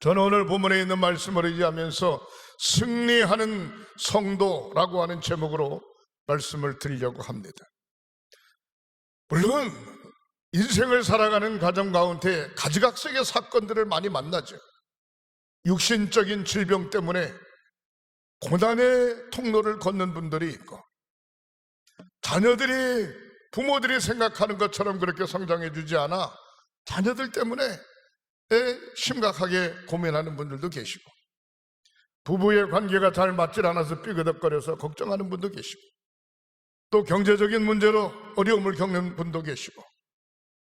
저는 오늘 본문에 있는 말씀을 의지하면서 승리하는 성도라고 하는 제목으로 말씀을 드리려고 합니다. 물론 인생을 살아가는 가정 가운데 가지각색의 사건들을 많이 만나죠. 육신적인 질병 때문에 고난의 통로를 걷는 분들이 있고, 자녀들이 부모들이 생각하는 것처럼 그렇게 성장해 주지 않아 자녀들 때문에 심각하게 고민하는 분들도 계시고, 부부의 관계가 잘 맞질 않아서 삐그덕거려서 걱정하는 분도 계시고, 또 경제적인 문제로 어려움을 겪는 분도 계시고,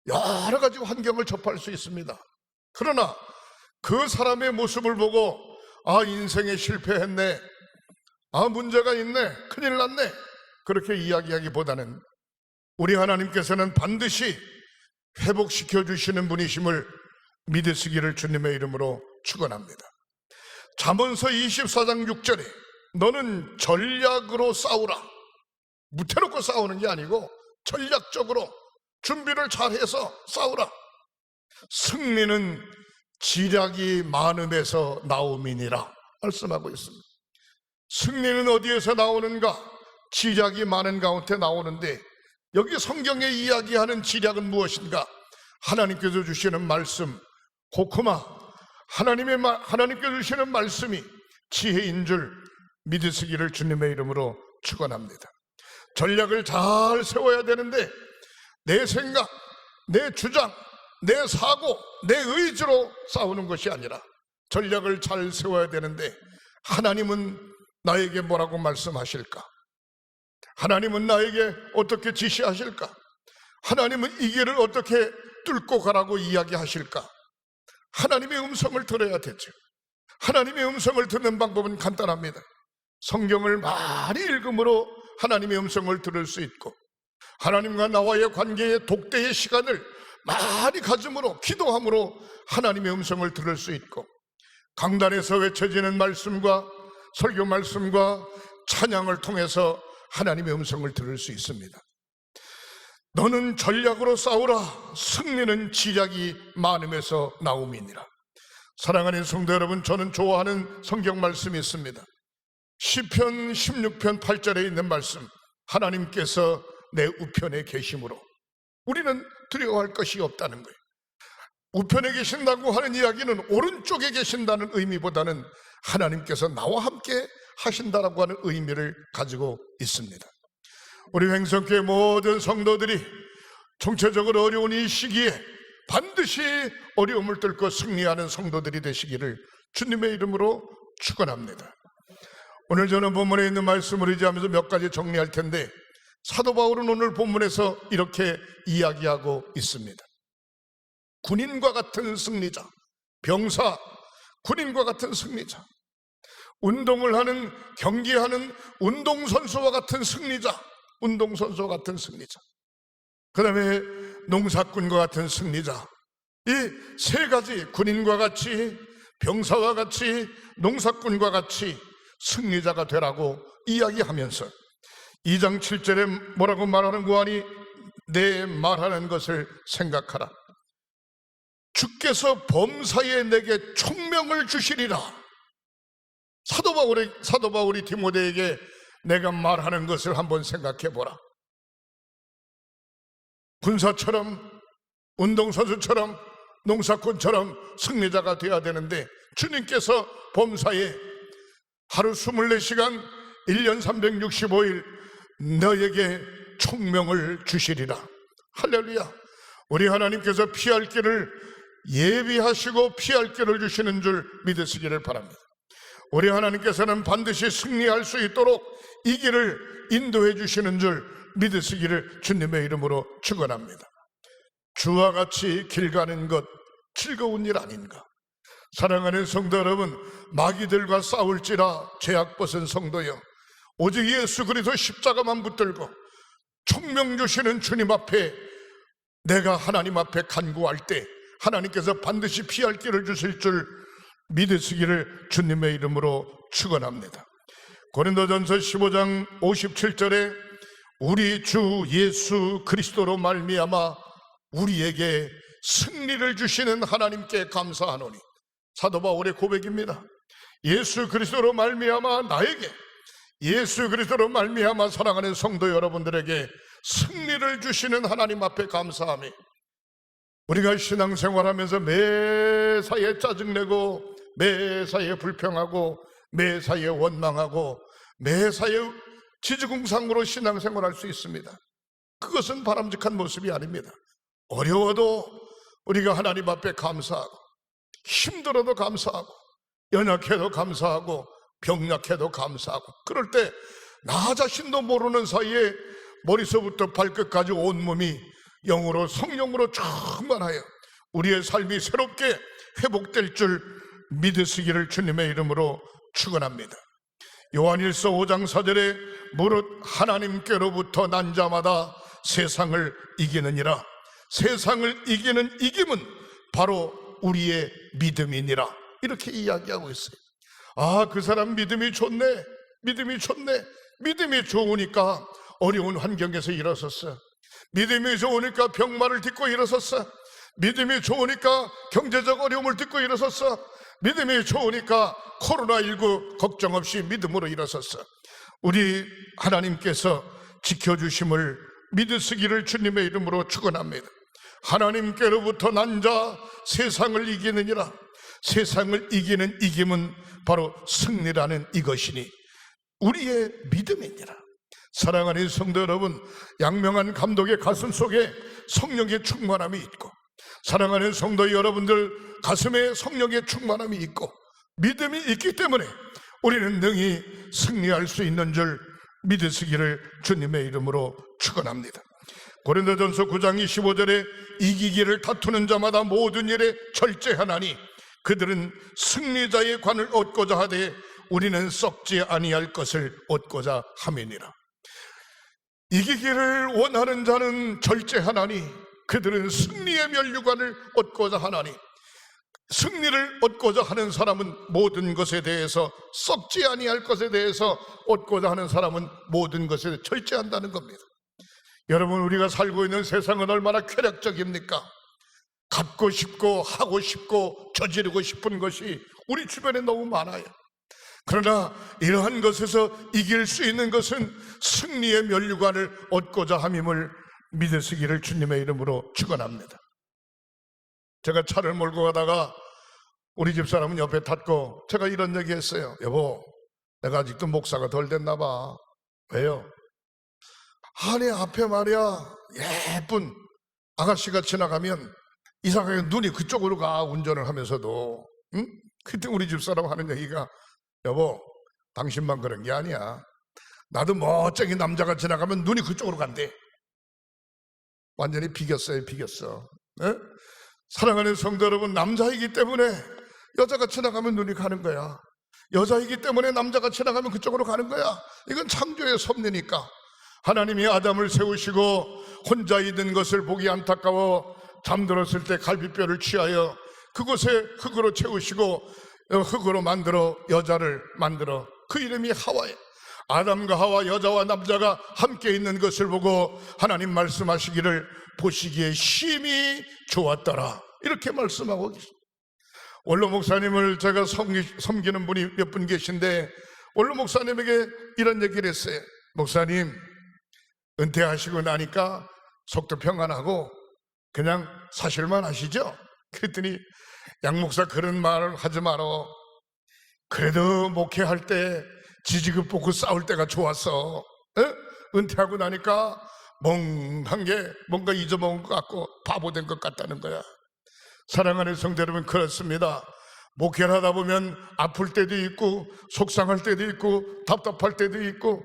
여러 가지 환경을 접할 수 있습니다. 그러나 그 사람의 모습을 보고 아, 인생에 실패했네, 아, 문제가 있네, 큰일 났네, 그렇게 이야기하기보다는 우리 하나님께서는 반드시 회복시켜 주시는 분이심을 믿으시기를 주님의 이름으로 축원합니다. 잠언서 24장 6절에 너는 전략으로 싸우라. 무태놓고 싸우는 게 아니고 전략적으로 준비를 잘해서 싸우라. 승리는 지략이 많음에서 나옴이니라 말씀하고 있습니다. 승리는 어디에서 나오는가? 지략이 많은 가운데 나오는데, 여기 성경에 이야기하는 지략은 무엇인가? 하나님께서 주시는 말씀, 호크마, 하나님께서 주시는 말씀이 지혜인 줄 믿으시기를 주님의 이름으로 축원합니다. 전략을 잘 세워야 되는데 내 생각, 내 주장, 내 사고, 내 의지로 싸우는 것이 아니라 전략을 잘 세워야 되는데, 하나님은 나에게 뭐라고 말씀하실까? 하나님은 나에게 어떻게 지시하실까? 하나님은 이 길을 어떻게 뚫고 가라고 이야기하실까? 하나님의 음성을 들어야 되죠. 하나님의 음성을 듣는 방법은 간단합니다. 성경을 많이 읽음으로 하나님의 음성을 들을 수 있고, 하나님과 나와의 관계의 독대의 시간을 많이 가짐으로, 기도함으로 하나님의 음성을 들을 수 있고, 강단에서 외쳐지는 말씀과 설교 말씀과 찬양을 통해서 하나님의 음성을 들을 수 있습니다. 너는 전략으로 싸우라. 승리는 지략이 많음에서 나옴이니라. 사랑하는 성도 여러분, 저는 좋아하는 성경 말씀이 있습니다. 시편 16편 8절에 있는 말씀, 하나님께서 내 우편에 계심으로 우리는 두려워할 것이 없다는 거예요. 우편에 계신다고 하는 이야기는 오른쪽에 계신다는 의미보다는 하나님께서 나와 함께 하신다라고 하는 의미를 가지고 있습니다. 우리 횡성교회 모든 성도들이 총체적으로 어려운 이 시기에 반드시 어려움을 뚫고 승리하는 성도들이 되시기를 주님의 이름으로 축원합니다. 오늘 저는 본문에 있는 말씀을 의지하면서 몇 가지 정리할 텐데, 사도 바울은 오늘 본문에서 이렇게 이야기하고 있습니다. 군인과 같은 승리자, 병사, 군인과 같은 승리자, 운동을 하는, 경기하는 운동선수와 같은 승리자, 운동선수와 같은 승리자, 그 다음에 농사꾼과 같은 승리자, 이 세 가지, 군인과 같이, 병사와 같이, 농사꾼과 같이 승리자가 되라고 이야기하면서 2장 7절에 뭐라고 말하는 거하니? 내 말하는 것을 생각하라. 주께서 범사에 내게 총명을 주시리라. 사도 바울이 디모데에게 내가 말하는 것을 한번 생각해 보라. 군사처럼, 운동선수처럼, 농사꾼처럼 승리자가 되어야 되는데, 주님께서 범사에 하루 24시간 1년 365일 너에게 총명을 주시리라. 할렐루야. 우리 하나님께서 피할 길을 예비하시고 피할 길을 주시는 줄 믿으시기를 바랍니다. 우리 하나님께서는 반드시 승리할 수 있도록 이 길을 인도해 주시는 줄 믿으시기를 주님의 이름으로 축원합니다. 주와 같이 길 가는 것 즐거운 일 아닌가? 사랑하는 성도 여러분, 마귀들과 싸울지라 죄악 벗은 성도여, 오직 예수 그리스도 십자가만 붙들고 총명 주시는 주님 앞에 내가 하나님 앞에 간구할 때 하나님께서 반드시 피할 길을 주실 줄 믿으시기를 주님의 이름으로 축원합니다. 고린도전서 15장 57절에 우리 주 예수 그리스도로 말미암아 우리에게 승리를 주시는 하나님께 감사하노니 사도 바울의 고백입니다. 예수 그리스도로 말미암아 나에게, 예수 그리스도로 말미암아 사랑하는 성도 여러분들에게 승리를 주시는 하나님 앞에 감사하며, 우리가 신앙생활하면서 매사에 짜증내고 매사에 불평하고 매사에 원망하고 매사에 지지공상으로 신앙생활할 수 있습니다. 그것은 바람직한 모습이 아닙니다. 어려워도 우리가 하나님 앞에 감사하고, 힘들어도 감사하고, 연약해도 감사하고, 병약해도 감사하고, 그럴 때 나 자신도 모르는 사이에 머리서부터 발끝까지 온몸이 영으로, 성령으로 충만하여 우리의 삶이 새롭게 회복될 줄 믿으시기를 주님의 이름으로 축원합니다. 요한일서 5장 4절에 무릇 하나님께로부터 난 자마다 세상을 이기느니라. 세상을 이기는 이김은 바로 우리의 믿음이니라. 이렇게 이야기하고 있어요. 아, 그 사람 믿음이 좋네, 믿음이 좋네. 믿음이 좋으니까 어려운 환경에서 일어섰어. 믿음이 좋으니까 병마를 딛고 일어섰어. 믿음이 좋으니까 경제적 어려움을 딛고 일어섰어. 믿음이 좋으니까 코로나19 걱정 없이 믿음으로 일어섰어. 우리 하나님께서 지켜주심을 믿으시기를 주님의 이름으로 축원합니다. 하나님께로부터 난 자 세상을 이기느니라. 세상을 이기는 이김은 바로 승리라는 이것이니 우리의 믿음이니라. 사랑하는 성도 여러분, 양명한 감독의 가슴 속에 성령의 충만함이 있고, 사랑하는 성도 여러분들 가슴에 성령의 충만함이 있고 믿음이 있기 때문에 우리는 능히 승리할 수 있는 줄 믿으시기를 주님의 이름으로 축원합니다. 고린도전서 9장 25절에 이기기를 다투는 자마다 모든 일에 절제하나니 그들은 승리자의 관을 얻고자 하되 우리는 썩지 아니할 것을 얻고자 함이니라. 이기기를 원하는 자는 절제하나니 그들은 승리의 면류관을 얻고자 하나니, 승리를 얻고자 하는 사람은 모든 것에 대해서, 썩지 아니할 것에 대해서 얻고자 하는 사람은 모든 것에 절제한다는 겁니다. 여러분, 우리가 살고 있는 세상은 얼마나 쾌락적입니까? 갖고 싶고 하고 싶고 저지르고 싶은 것이 우리 주변에 너무 많아요. 그러나 이러한 것에서 이길 수 있는 것은 승리의 면류관을 얻고자 함임을 믿으시기를 주님의 이름으로 축원합니다. 제가 차를 몰고 가다가 우리 집사람은 옆에 탔고 제가 이런 얘기 했어요. 여보, 내가 아직도 목사가 덜 됐나 봐. 왜요? 아니, 앞에 말이야 예쁜 아가씨가 지나가면 이상하게 눈이 그쪽으로 가, 운전을 하면서도. 응? 그때 우리 집사람 하는 얘기가, 여보, 당신만 그런 게 아니야. 나도 멋쟁이 남자가 지나가면 눈이 그쪽으로 간대. 완전히 비겼어요, 비겼어. 에? 사랑하는 성도 여러분, 남자이기 때문에 여자가 지나가면 눈이 가는 거야. 여자이기 때문에 남자가 지나가면 그쪽으로 가는 거야. 이건 창조의 섭리니까. 하나님이 아담을 세우시고 혼자 있는 것을 보기 안타까워 잠들었을 때 갈비뼈를 취하여 그곳에 흙으로 채우시고 흙으로 만들어 여자를 만들어 그 이름이 하와예요. 아담과 하와, 여자와 남자가 함께 있는 것을 보고 하나님 말씀하시기를 보시기에 심히 좋았더라, 이렇게 말씀하고 계십니다. 원로 목사님을 제가 섬기는 분이 몇 분 계신데 원로 목사님에게 이런 얘기를 했어요. 목사님, 은퇴하시고 나니까 속도 평안하고 그냥 사실만 하시죠? 그랬더니 양 목사, 그런 말 하지 말어. 그래도 목회할 때 지지급 볶고 싸울 때가 좋았어. 에? 은퇴하고 나니까 멍한 게 뭔가 잊어먹은 것 같고 바보된 것 같다는 거야. 사랑하는 성도 여러분, 그렇습니다. 목회를 하다 보면 아플 때도 있고 속상할 때도 있고 답답할 때도 있고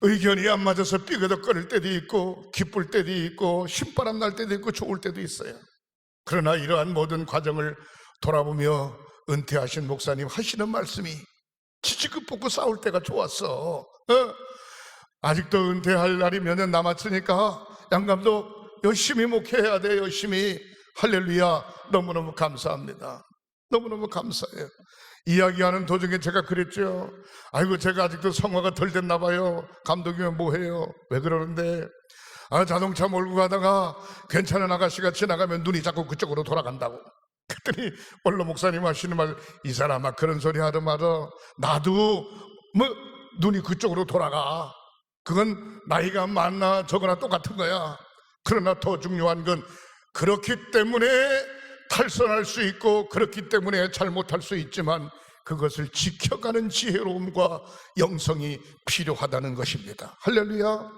의견이 안 맞아서 삐그덕거릴 때도 있고 기쁠 때도 있고 신바람 날 때도 있고 좋을 때도 있어요. 그러나 이러한 모든 과정을 돌아보며 은퇴하신 목사님 하시는 말씀이, 지지급 볶고 싸울 때가 좋았어. 아직도 은퇴할 날이 몇 년 남았으니까 양감독 열심히 목회해야 돼. 열심히. 할렐루야. 너무너무 감사합니다. 너무너무 감사해요. 이야기하는 도중에 제가 그랬죠. 아이고, 제가 아직도 성화가 덜 됐나 봐요. 감독이면 뭐해요? 왜 그러는데? 자동차 몰고 가다가 괜찮은 아가씨가 지나가면 눈이 자꾸 그쪽으로 돌아간다고. 그랬더니 원로 목사님 하시는 말, 이 사람아 그런 소리 하지 마라. 나도 눈이 그쪽으로 돌아가. 그건 나이가 많나 적으나 똑같은 거야. 그러나 더 중요한 건 그렇기 때문에 탈선할 수 있고 그렇기 때문에 잘못할 수 있지만 그것을 지켜가는 지혜로움과 영성이 필요하다는 것입니다. 할렐루야.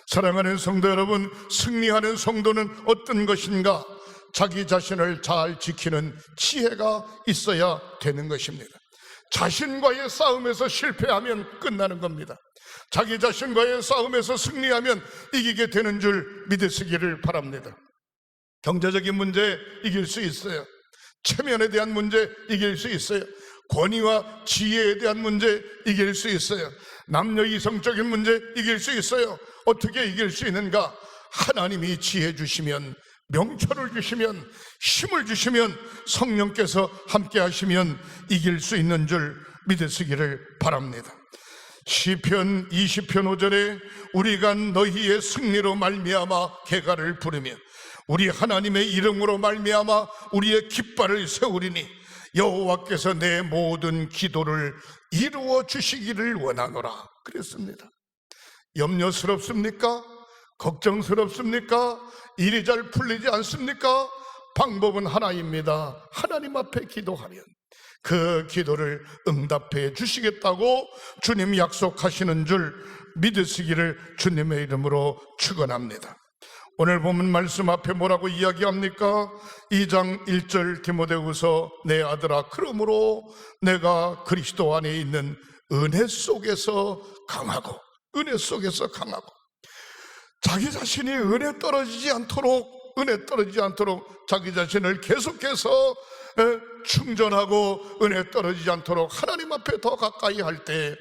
사랑하는 성도 여러분, 승리하는 성도는 어떤 것인가? 자기 자신을 잘 지키는 지혜가 있어야 되는 것입니다. 자신과의 싸움에서 실패하면 끝나는 겁니다. 자기 자신과의 싸움에서 승리하면 이기게 되는 줄 믿으시기를 바랍니다. 경제적인 문제 이길 수 있어요. 체면에 대한 문제 이길 수 있어요. 권위와 지혜에 대한 문제 이길 수 있어요. 남녀 이성적인 문제 이길 수 있어요. 어떻게 이길 수 있는가? 하나님이 지혜 주시면, 명철을 주시면, 힘을 주시면, 성령께서 함께 하시면 이길 수 있는 줄 믿으시기를 바랍니다. 시편 20편 5절에 우리가 너희의 승리로 말미암아 개가를 부르며 우리 하나님의 이름으로 말미암아 우리의 깃발을 세우리니 여호와께서 내 모든 기도를 이루어 주시기를 원하노라 그랬습니다. 염려스럽습니까? 걱정스럽습니까? 일이 잘 풀리지 않습니까? 방법은 하나입니다. 하나님 앞에 기도하면 그 기도를 응답해 주시겠다고 주님 약속하시는 줄 믿으시기를 주님의 이름으로 축원합니다. 오늘 보면 말씀 앞에 뭐라고 이야기합니까? 2장 1절 디모데후서 내 아들아 그러므로 내가 그리스도 안에 있는 은혜 속에서 강하고 자기 자신이 은혜 떨어지지 않도록 자기 자신을 계속해서 충전하고 은혜 떨어지지 않도록 하나님 앞에 더 가까이 할 때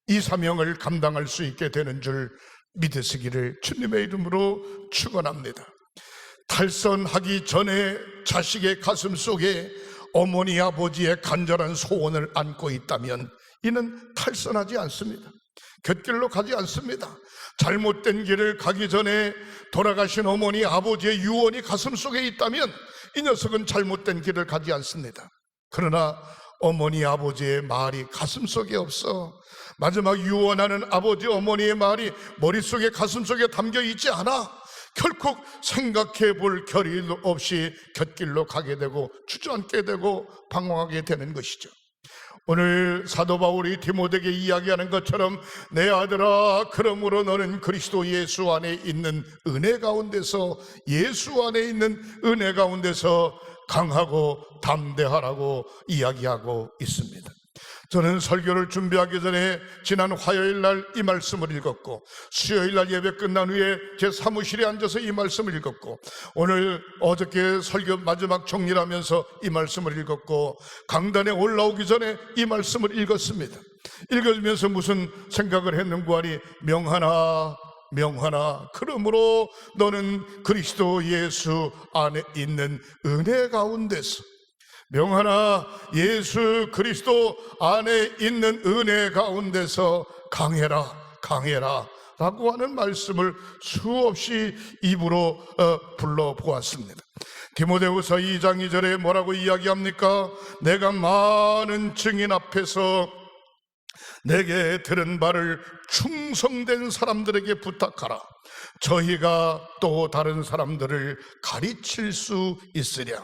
이 사명을 감당할 수 있게 되는 줄 믿으시기를 주님의 이름으로 축원합니다. 탈선하기 전에 자식의 가슴 속에 어머니 아버지의 간절한 소원을 안고 있다면 이는 탈선하지 않습니다. 곁길로 가지 않습니다. 잘못된 길을 가기 전에 돌아가신 어머니 아버지의 유언이 가슴 속에 있다면 이 녀석은 잘못된 길을 가지 않습니다. 그러나 어머니 아버지의 말이 가슴 속에 없어, 마지막 유언하는 아버지 어머니의 말이 머릿속에 가슴속에 담겨 있지 않아 결국 생각해 볼 겨를도 없이 곁길로 가게 되고 주저앉게 되고 방황하게 되는 것이죠. 오늘 사도 바울이 디모데에게 이야기하는 것처럼 내 아들아 그러므로 너는 그리스도 예수 안에 있는 은혜 가운데서 강하고 담대하라고 이야기하고 있습니다. 저는 설교를 준비하기 전에 지난 화요일 날 이 말씀을 읽었고 수요일 날 예배 끝난 후에 제 사무실에 앉아서 이 말씀을 읽었고 어저께 설교 마지막 정리를 하면서 이 말씀을 읽었고 강단에 올라오기 전에 이 말씀을 읽었습니다. 읽으면서 무슨 생각을 했는고 하니 명하나 그러므로 너는 그리스도 예수 안에 있는 은혜 가운데서 명하나 예수 그리스도 안에 있는 은혜 가운데서 강해라 라고 하는 말씀을 수없이 입으로 불러보았습니다. 디모데후서 2장 2절에 뭐라고 이야기합니까? 내가 많은 증인 앞에서 내게 들은 바를 충성된 사람들에게 부탁하라. 저희가 또 다른 사람들을 가르칠 수 있으랴.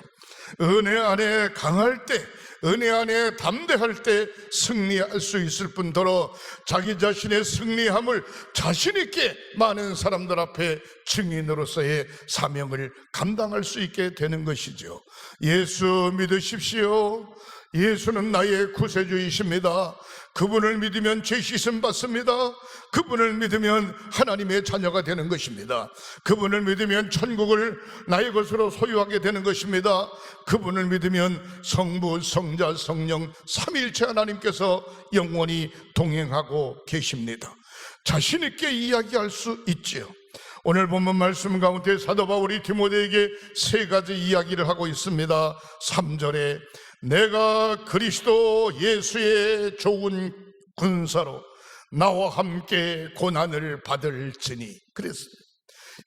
은혜 안에 강할 때, 은혜 안에 담대할 때 승리할 수 있을 뿐더러 자기 자신의 승리함을 자신 있게 많은 사람들 앞에 증인으로서의 사명을 감당할 수 있게 되는 것이죠. 예수 믿으십시오. 예수는 나의 구세주이십니다. 그분을 믿으면 죄 씻음 받습니다. 그분을 믿으면 하나님의 자녀가 되는 것입니다. 그분을 믿으면 천국을 나의 것으로 소유하게 되는 것입니다. 그분을 믿으면 성부, 성자, 성령 삼위일체 하나님께서 영원히 동행하고 계십니다. 자신 있게 이야기할 수 있지요. 오늘 본문 말씀 가운데 사도 바울이 디모데에게 세 가지 이야기를 하고 있습니다. 3절에 내가 그리스도 예수의 좋은 군사로 나와 함께 고난을 받을지니 그랬어요.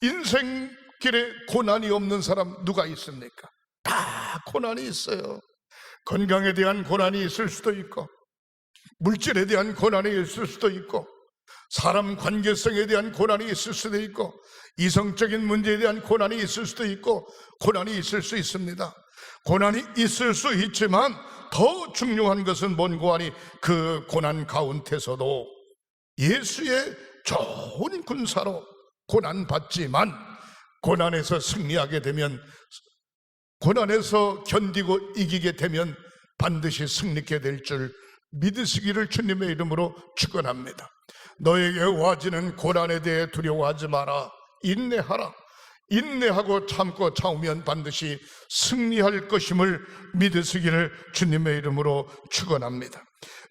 인생길에 고난이 없는 사람 누가 있습니까? 다 고난이 있어요. 건강에 대한 고난이 있을 수도 있고, 물질에 대한 고난이 있을 수도 있고, 사람 관계성에 대한 고난이 있을 수도 있고, 이성적인 문제에 대한 고난이 있을 수도 있고, 고난이 있을 수 있습니다. 고난이 있을 수 있지만 더 중요한 것은 뭔고 하니, 그 고난 가운데서도 예수의 좋은 군사로 고난받지만, 고난에서 승리하게 되면, 고난에서 견디고 이기게 되면 반드시 승리케 될 줄 믿으시기를 주님의 이름으로 축원합니다. 너에게 와지는 고난에 대해 두려워하지 마라. 인내하라. 인내하고 참고 참으면 반드시 승리할 것임을 믿으시기를 주님의 이름으로 축원합니다.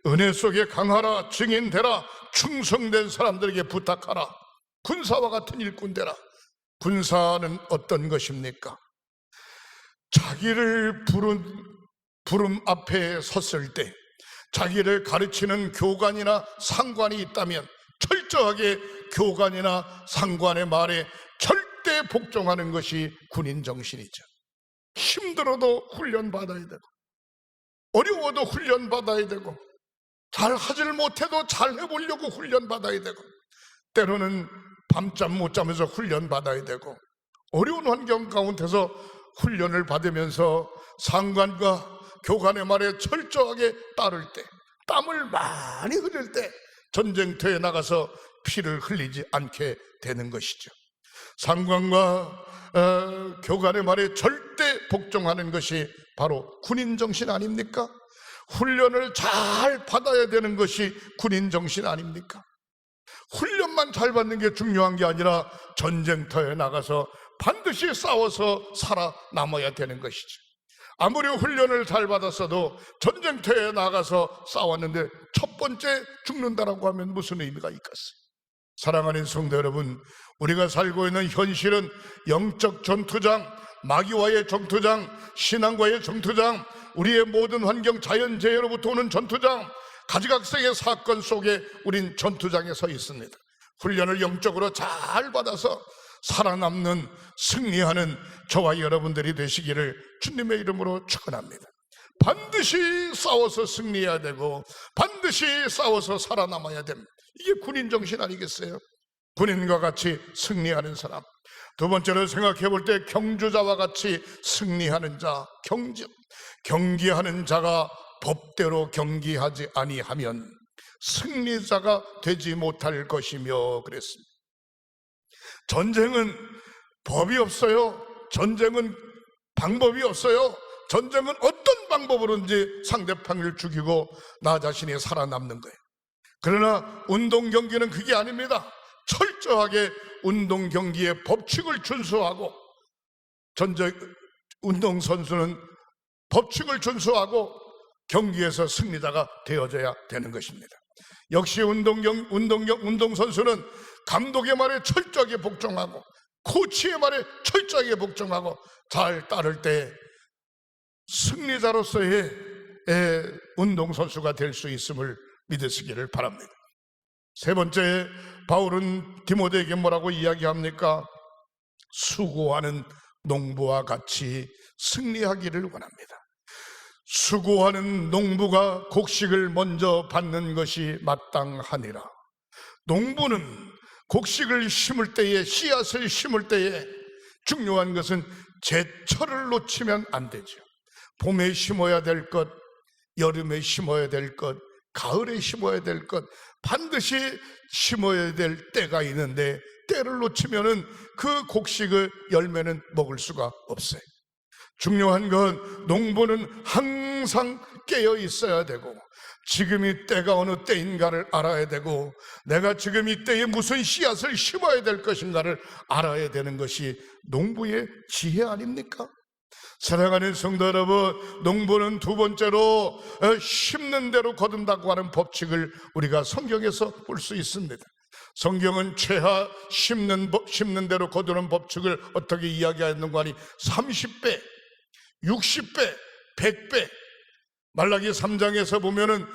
은혜 속에 강하라. 증인되라. 충성된 사람들에게 부탁하라. 군사와 같은 일꾼 되라. 군사는 어떤 것입니까? 자기를 부름 앞에 섰을 때 자기를 가르치는 교관이나 상관이 있다면 철저하게 교관이나 상관의 말에 절대 복종하는 것이 군인 정신이죠. 힘들어도 훈련받아야 되고, 어려워도 훈련받아야 되고, 잘 하질 못해도 잘 해보려고 훈련받아야 되고, 때로는 밤잠 못 자면서 훈련받아야 되고, 어려운 환경 가운데서 훈련을 받으면서 상관과 교관의 말에 철저하게 따를 때, 땀을 많이 흘릴 때 전쟁터에 나가서 피를 흘리지 않게 되는 것이죠. 상관과 교관의 말에 절대 복종하는 것이 바로 군인 정신 아닙니까? 훈련을 잘 받아야 되는 것이 군인 정신 아닙니까? 훈련만 잘 받는 게 중요한 게 아니라 전쟁터에 나가서 반드시 싸워서 살아남아야 되는 것이죠. 아무리 훈련을 잘 받았어도 전쟁터에 나가서 싸웠는데 첫 번째 죽는다라고 하면 무슨 의미가 있겠어요? 사랑하는 성도 여러분, 우리가 살고 있는 현실은 영적 전투장, 마귀와의 전투장, 신앙과의 전투장, 우리의 모든 환경, 자연재해로부터 오는 전투장, 가지각색의 사건 속에 우린 전투장에 서 있습니다. 훈련을 영적으로 잘 받아서 살아남는, 승리하는 저와 여러분들이 되시기를 주님의 이름으로 축원합니다. 반드시 싸워서 승리해야 되고 반드시 싸워서 살아남아야 됩니다. 이게 군인 정신 아니겠어요? 군인과 같이 승리하는 사람. 두 번째로 생각해 볼 때 경주자와 같이 승리하는 자. 경기하는 자가 법대로 경기하지 아니하면 승리자가 되지 못할 것이며 그랬습니다. 전쟁은 법이 없어요. 전쟁은 방법이 없어요. 전쟁은 어떤 방법으로든지 상대방을 죽이고 나 자신이 살아남는 거예요. 그러나 운동 경기는 그게 아닙니다. 철저하게 운동 경기의 법칙을 준수하고, 운동선수는 법칙을 준수하고 경기에서 승리자가 되어져야 되는 것입니다. 역시 운동선수는 감독의 말에 철저하게 복종하고 코치의 말에 철저하게 복종하고 잘 따를 때 승리자로서의 운동선수가 될 수 있음을 믿으시기를 바랍니다. 세 번째, 바울은 디모데에게 뭐라고 이야기합니까? 수고하는 농부와 같이 승리하기를 원합니다. 수고하는 농부가 곡식을 먼저 받는 것이 마땅하니라. 농부는 곡식을 심을 때에, 씨앗을 심을 때에 중요한 것은 제철을 놓치면 안 되죠. 봄에 심어야 될 것, 여름에 심어야 될 것, 가을에 심어야 될 것, 반드시 심어야 될 때가 있는데 때를 놓치면은 그 곡식의 열매는 먹을 수가 없어요. 중요한 건 농부는 항상 깨어 있어야 되고, 지금 이 때가 어느 때인가를 알아야 되고, 내가 지금 이 때에 무슨 씨앗을 심어야 될 것인가를 알아야 되는 것이 농부의 지혜 아닙니까? 사랑하는 성도 여러분, 농부는 두 번째로 심는 대로 거둔다고 하는 법칙을 우리가 성경에서 볼 수 있습니다. 성경은 최하 심는 대로 거두는 법칙을 어떻게 이야기하는가 하니 30배, 60배, 100배. 말라기 3장에서 보면은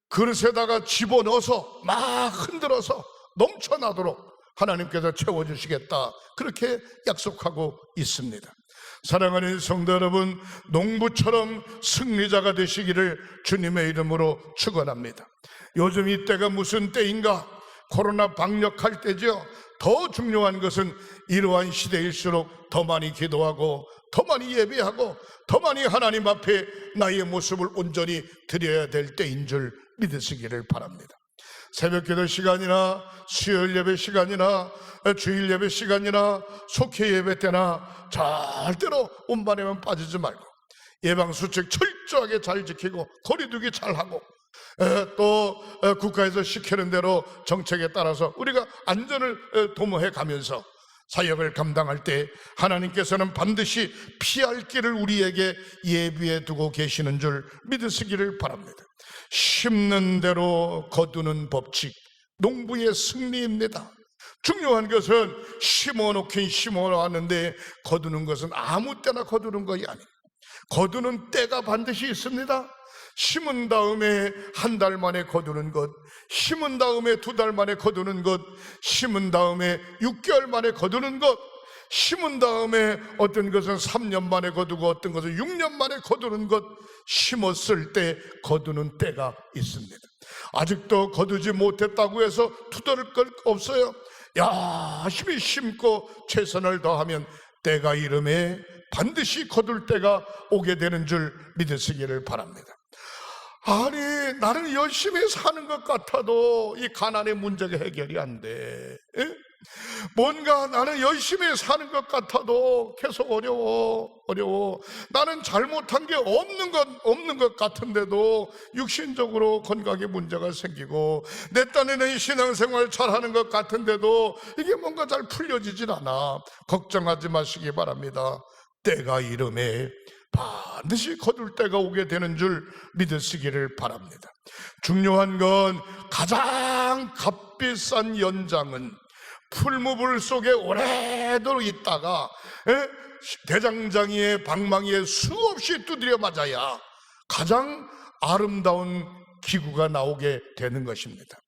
그릇에다가 집어넣어서 막 흔들어서 넘쳐나도록 하나님께서 채워주시겠다, 그렇게 약속하고 있습니다. 사랑하는 성도 여러분, 농부처럼 승리자가 되시기를 주님의 이름으로 축원합니다. 요즘 이때가 무슨 때인가? 코로나 방역할 때죠. 더 중요한 것은 이러한 시대일수록 더 많이 기도하고 더 많이 예배하고 더 많이 하나님 앞에 나의 모습을 온전히 드려야 될 때인 줄 믿으시기를 바랍니다. 새벽기도 시간이나 수요일 예배 시간이나 주일 예배 시간이나 속회 예배 때나 절대로 운반에만 빠지지 말고 예방수칙 철저하게 잘 지키고 거리두기 잘하고 또 국가에서 시키는 대로 정책에 따라서 우리가 안전을 도모해 가면서 사역을 감당할 때 하나님께서는 반드시 피할 길을 우리에게 예비해 두고 계시는 줄 믿으시기를 바랍니다. 심는 대로 거두는 법칙, 농부의 승리입니다. 중요한 것은 심어놓긴 심어놨는데 거두는 것은 아무 때나 거두는 것이 아닙니다. 거두는 때가 반드시 있습니다. 심은 다음에 한 달 만에 거두는 것, 심은 다음에 2달 만에 거두는 것, 심은 다음에 6개월 만에 거두는 것, 심은 다음에 어떤 것은 3년 만에 거두고 어떤 것은 6년 만에 거두는 것, 심었을 때 거두는 때가 있습니다. 아직도 거두지 못했다고 해서 투덜을 것 없어요. 열심히 심고 최선을 다하면 때가 이름에 반드시 거둘 때가 오게 되는 줄 믿으시기를 바랍니다. 아니, 나는 열심히 사는 것 같아도 이 가난의 문제가 해결이 안 돼. 뭔가 나는 열심히 사는 것 같아도 계속 어려워. 나는 잘못한 게 없는 것 같은데도 육신적으로 건강에 문제가 생기고 내 딴에는 신앙생활 잘하는 것 같은데도 이게 뭔가 잘 풀려지질 않아. 걱정하지 마시기 바랍니다. 때가 이름에 반드시 거둘 때가 오게 되는 줄 믿으시기를 바랍니다. 중요한 건 가장 값비싼 연장은 풀무불 속에 오래도록 있다가 대장장이의 방망이에 수없이 두드려 맞아야 가장 아름다운 기구가 나오게 되는 것입니다.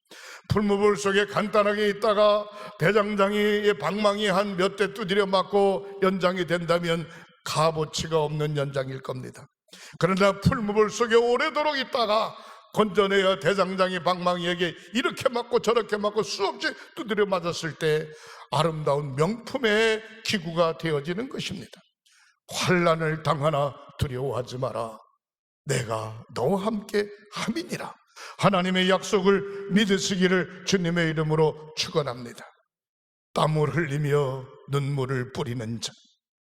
풀무불 속에 간단하게 있다가 대장장이의 방망이 한 몇 대 두드려 맞고 연장이 된다면 값어치가 없는 연장일 겁니다. 그러나 풀무불 속에 오래도록 있다가 건져내야 대장장이 방망이에게 이렇게 맞고 저렇게 맞고 수없이 두드려 맞았을 때 아름다운 명품의 기구가 되어지는 것입니다. 환난을 당하나 두려워하지 마라. 내가 너와 함께 함이니라. 하나님의 약속을 믿으시기를 주님의 이름으로 축원합니다. 땀을 흘리며 눈물을 뿌리는 자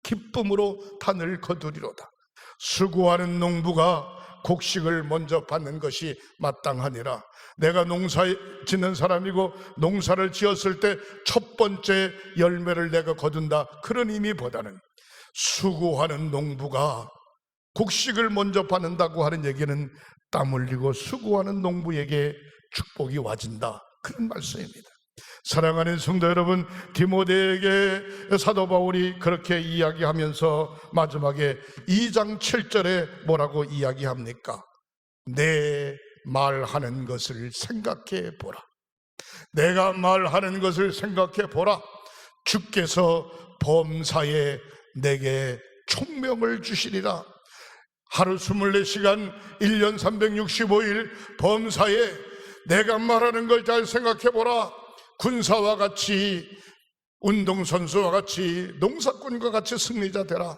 기쁨으로 단을 거두리로다. 수고하는 농부가 곡식을 먼저 받는 것이 마땅하니라. 내가 농사 짓는 사람이고 농사를 지었을 때 첫 번째 열매를 내가 거둔다, 그런 의미보다는 수고하는 농부가 곡식을 먼저 받는다고 하는 얘기는 땀 흘리고 수고하는 농부에게 축복이 와진다, 그런 말씀입니다. 사랑하는 성도 여러분, 디모데에게 사도 바울이 그렇게 이야기하면서 마지막에 2장 7절에 뭐라고 이야기합니까? 내 말하는 것을 생각해 보라. 내가 말하는 것을 생각해 보라. 주께서 범사에 내게 총명을 주시리라. 하루 24시간 1년 365일 범사에 내가 말하는 걸 잘 생각해 보라. 군사와 같이, 운동선수와 같이, 농사꾼과 같이 승리자 되라.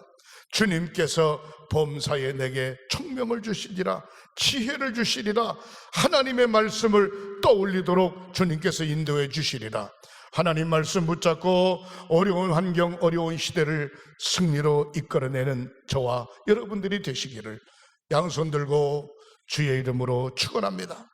주님께서 범사에 내게 총명을 주시리라, 지혜를 주시리라. 하나님의 말씀을 떠올리도록 주님께서 인도해 주시리라. 하나님 말씀 붙잡고 어려운 환경, 어려운 시대를 승리로 이끌어내는 저와 여러분들이 되시기를 양손 들고 주의 이름으로 축원합니다.